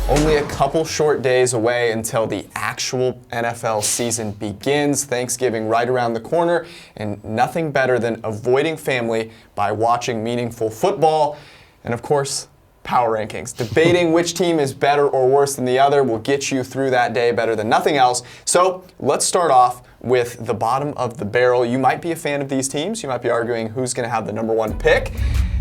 Only a couple short days away until the actual NFL season begins. Thanksgiving right around the corner, and nothing better than avoiding family by watching meaningful football. And of course, power rankings. Debating which team is better or worse than the other will get you through that day better than nothing else. So let's start off with the bottom of the barrel. You might be a fan of these teams. You might be arguing who's going to have the number one pick.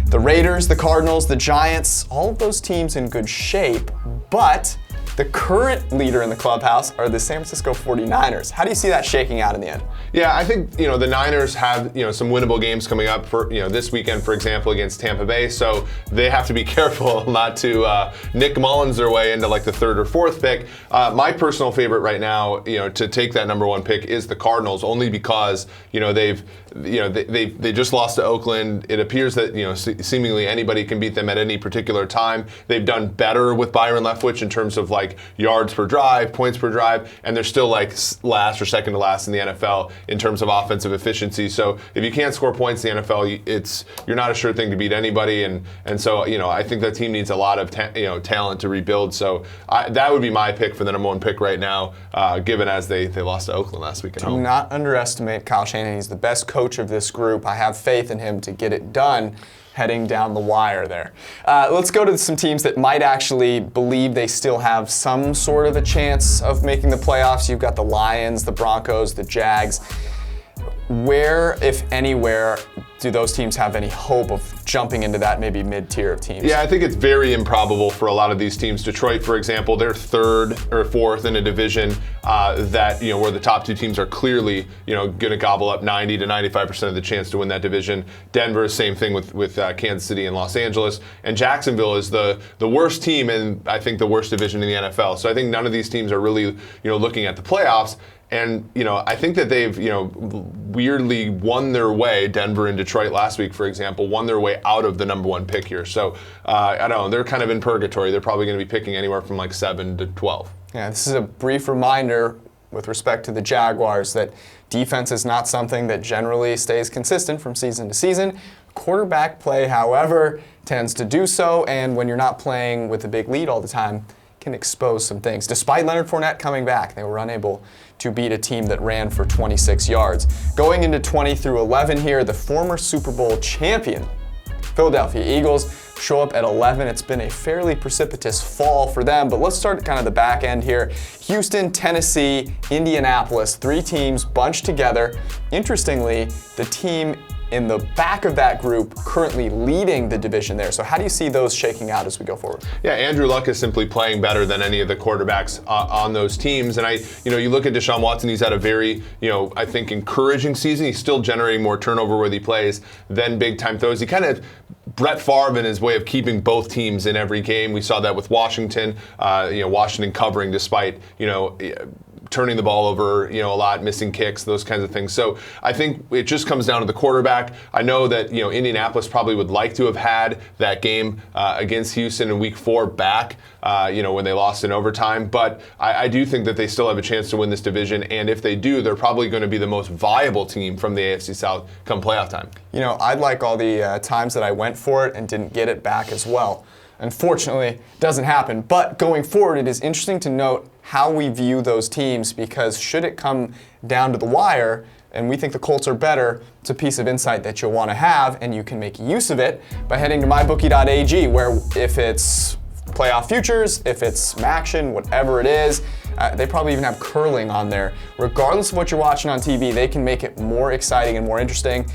The Raiders, the Cardinals, the Giants, all of those teams in good shape, but the current leader in the clubhouse are the San Francisco 49ers. How do you see that shaking out in the end? Yeah, I think, the Niners have, some winnable games coming up for, this weekend, for example, against Tampa Bay. So they have to be careful not to Nick Mullins their way into like the third or fourth pick. My personal favorite right now, to take that number one pick is the Cardinals, only because, they just lost to Oakland. It appears that, seemingly anybody can beat them at any particular time. They've done better with Byron Leftwich in terms of like yards per drive, points per drive, and they're still like last or second to last in the NFL in terms of offensive efficiency. So if you can't score points in the NFL, you're not a sure thing to beat anybody. And so I think that team needs a lot of talent to rebuild. So that would be my pick for the number one pick right now, given as they lost to Oakland last week at home. Do not underestimate Kyle Shanahan. He's the best coach of this group. I have faith in him to get it done. Heading down the wire there. Let's go to some teams that might actually believe they still have some sort of a chance of making the playoffs. You've got the Lions, the Broncos, the Jags. Where, if anywhere, do those teams have any hope of jumping into that maybe mid-tier of teams? Yeah, I think it's very improbable for a lot of these teams. Detroit, for example, they're third or fourth in a division that where the top two teams are clearly going to gobble up 90 to 95% of the chance to win that division. Denver, same thing with Kansas City and Los Angeles, and Jacksonville is the worst team and I think the worst division in the NFL. So I think none of these teams are really looking at the playoffs. And, I think that they've, weirdly won their way, Denver and Detroit last week, for example, won their way out of the number one pick here. So, I don't know, they're kind of in purgatory. They're probably going to be picking anywhere from like 7 to 12. Yeah, this is a brief reminder with respect to the Jaguars that defense is not something that generally stays consistent from season to season. Quarterback play, however, tends to do so, and when you're not playing with a big lead all the time, can expose some things. Despite Leonard Fournette coming back, they were unable to beat a team that ran for 26 yards. Going into 20 through 11 here, the former Super Bowl champion, Philadelphia Eagles, show up at 11. It's been a fairly precipitous fall for them, but let's start at kind of the back end here. Houston, Tennessee, Indianapolis, three teams bunched together. Interestingly, the team in the back of that group currently leading the division there. So how do you see those shaking out as we go forward? Yeah, Andrew Luck is simply playing better than any of the quarterbacks on those teams. And you look at Deshaun Watson, he's had a very, I think encouraging season. He's still generating more turnover where he plays than big time throws. He kind of Brett Favre in his way of keeping both teams in every game. We saw that with Washington, Washington covering despite, turning the ball over, a lot, missing kicks, those kinds of things. So I think it just comes down to the quarterback. I know that, Indianapolis probably would like to have had that game against Houston in week 4 back, when they lost in overtime. But I do think that they still have a chance to win this division. And if they do, they're probably going to be the most viable team from the AFC South come playoff time. I'd like all the times that I went for it and didn't get it back as well. Unfortunately, it doesn't happen. But going forward, it is interesting to note how we view those teams, because should it come down to the wire and we think the Colts are better, it's a piece of insight that you'll want to have, and you can make use of it by heading to MyBookie.ag, where if it's playoff futures, if it's action, whatever it is, they probably even have curling on there. Regardless of what you're watching on TV, they can make it more exciting and more interesting.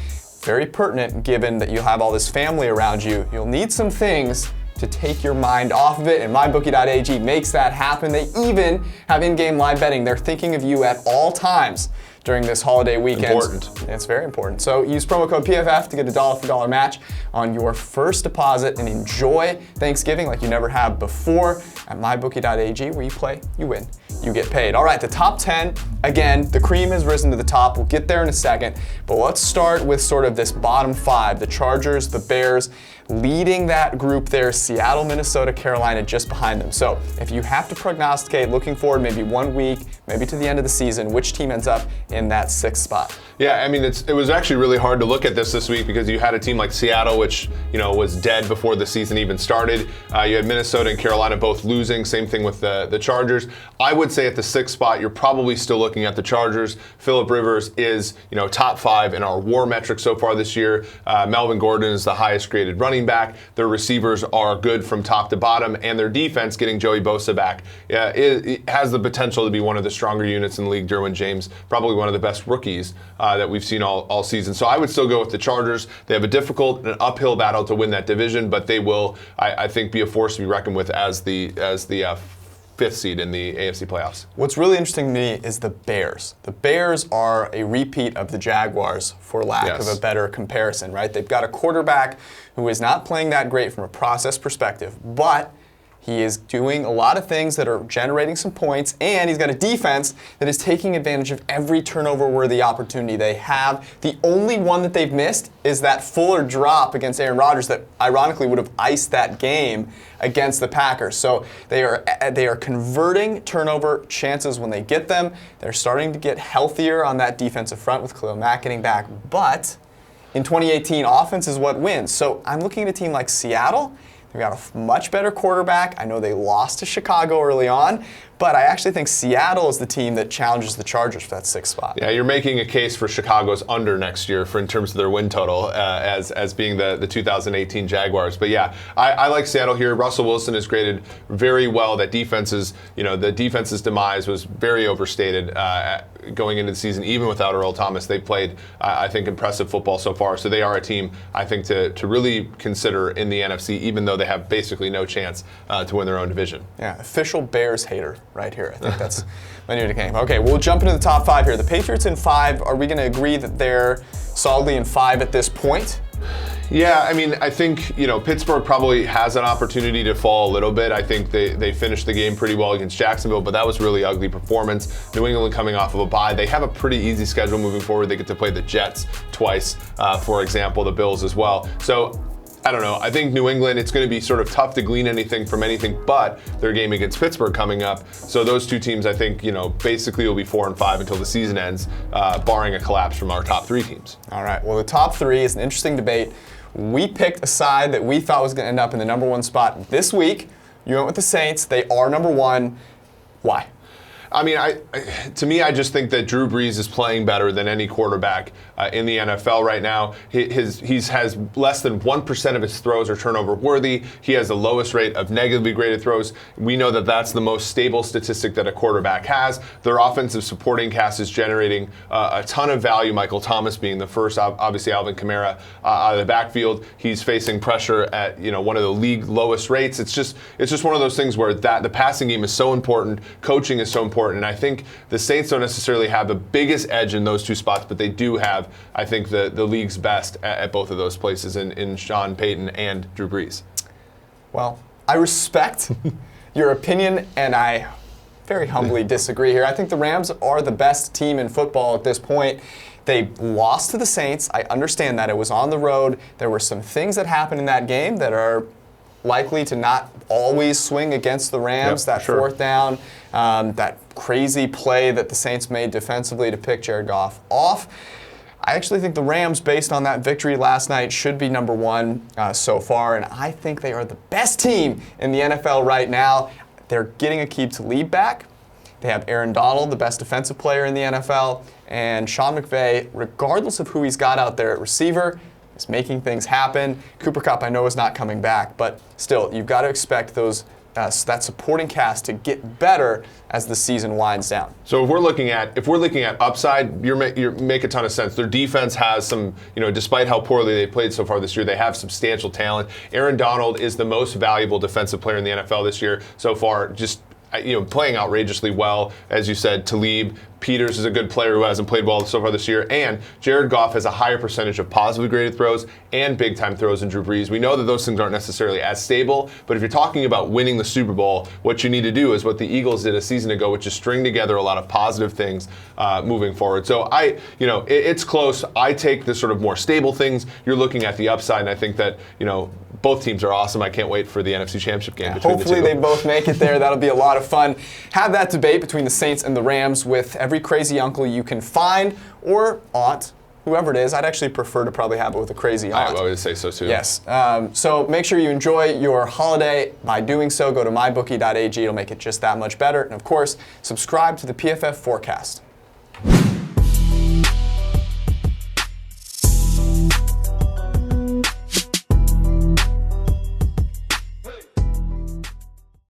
Very pertinent given that you have all this family around you. You'll need some things to take your mind off of it, and MyBookie.ag makes that happen. They even have in-game live betting. They're thinking of you at all times during this holiday weekend. Important. It's very important. So use promo code PFF to get a $1 for $1 match on your first deposit, and enjoy Thanksgiving like you never have before at MyBookie.ag, where you play, you win, you get paid. All right, the top 10, again, the cream has risen to the top. We'll get there in a second, but let's start with sort of this bottom 5, the Chargers, the Bears, Leading that group there, Seattle, Minnesota, Carolina just behind them. So if you have to prognosticate, looking forward maybe 1 week, maybe to the end of the season, which team ends up in that 6th spot? Yeah, I mean, it was actually really hard to look at this week because you had a team like Seattle, which was dead before the season even started. You had Minnesota and Carolina both losing. Same thing with the Chargers. I would say at the 6th spot, you're probably still looking at the Chargers. Phillip Rivers is top 5 in our WAR metric so far this year. Melvin Gordon is the highest graded running back. Their receivers are good from top to bottom, and their defense, getting Joey Bosa back, it has the potential to be one of the stronger units in the league. Derwin James, probably one of the best rookies that we've seen all season. So I would still go with the Chargers. They have a difficult and uphill battle to win that division, but they will, I think, be a force to be reckoned with as the 5th seed in the AFC playoffs. What's really interesting to me is the Bears. The Bears are a repeat of the Jaguars, for lack of a better comparison, right? They've got a quarterback who is not playing that great from a process perspective, but he is doing a lot of things that are generating some points, and he's got a defense that is taking advantage of every turnover-worthy opportunity they have. The only one that they've missed is that Fuller drop against Aaron Rodgers that ironically would have iced that game against the Packers. So they are converting turnover chances when they get them. They're starting to get healthier on that defensive front with Khalil Mack getting back. But in 2018, offense is what wins. So I'm looking at a team like Seattle. They've got a much better quarterback. I know they lost to Chicago early on, but I actually think Seattle is the team that challenges the Chargers for that 6th spot. Yeah, you're making a case for Chicago's under next year in terms of their win total as being the 2018 Jaguars. But yeah, I like Seattle here. Russell Wilson is graded very well. That defense's demise was very overstated going into the season, even without Earl Thomas. They played, I think, impressive football so far. So they are a team, I think, to really consider in the NFC, even though they have basically no chance to win their own division. Yeah, official Bears hater right here. I think that's my new nickname. Okay, we'll jump into the top 5 here. The Patriots in 5. Are we going to agree that they're solidly in 5 at this point? Yeah, I mean, I think, Pittsburgh probably has an opportunity to fall a little bit. I think they finished the game pretty well against Jacksonville, but that was really ugly performance. New England coming off of a bye. They have a pretty easy schedule moving forward. They get to play the Jets twice, for example, the Bills as well. So I don't know. I think New England, it's going to be sort of tough to glean anything from anything but their game against Pittsburgh coming up. So those two teams, I think, basically will be 4 and 5 until the season ends, barring a collapse from our top 3 teams. All right. Well, the top 3 is an interesting debate. We picked a side that we thought was going to end up in the number 1 spot this week. You went with the Saints. They are number 1. Why? I mean, to me, I just think that Drew Brees is playing better than any quarterback in the NFL right now. He has less than 1% of his throws are turnover worthy. He has the lowest rate of negatively graded throws. We know that that's the most stable statistic that a quarterback has. Their offensive supporting cast is generating a ton of value. Michael Thomas being the first, obviously Alvin Kamara out of the backfield. He's facing pressure at one of the league lowest rates. It's just one of those things where the passing game is so important, coaching is so important. And I think the Saints don't necessarily have the biggest edge in those 2 spots, but they do have, I think, the league's best at both of those places in Sean Payton and Drew Brees. Well, I respect your opinion, and I very humbly disagree here. I think the Rams are the best team in football at this point. They lost to the Saints. I understand that. It was on the road. There were some things that happened in that game that are likely to not always swing against the Rams. That 4th down, that crazy play that the Saints made defensively to pick Jared Goff off. I actually think the Rams, based on that victory last night, should be number 1 so far, and I think they are the best team in the NFL right now. They're getting Aqib Talib back. They have Aaron Donald, the best defensive player in the NFL, and Sean McVay, regardless of who he's got out there at receiver, is making things happen. Cooper Kupp, I know, is not coming back, but still, you've got to expect that supporting cast to get better as the season winds down. So if we're looking at upside, you make a ton of sense. Their defense has some, despite how poorly they played so far this year, they have substantial talent. Aaron Donald is the most valuable defensive player in the NFL this year so far. Just playing outrageously well, as you said. Talib, Peters is a good player who hasn't played well so far this year, and Jared Goff has a higher percentage of positively graded throws and big-time throws than Drew Brees. We know that those things aren't necessarily as stable, but if you're talking about winning the Super Bowl, what you need to do is what the Eagles did a season ago, which is string together a lot of positive things moving forward. So it's close. I take the sort of more stable things. You're looking at the upside, and I think that both teams are awesome. I can't wait for the NFC Championship game between Hopefully the two. they both make it there. That'll be a lot of fun. Have that debate between the Saints and the Rams with every crazy uncle you can find, or aunt, whoever it is. I'd actually prefer to probably have it with a crazy aunt. I would say so too. Yes. So make sure you enjoy your holiday by doing so. Go to mybookie.ag. It'll make it just that much better. And of course, subscribe to the PFF Forecast.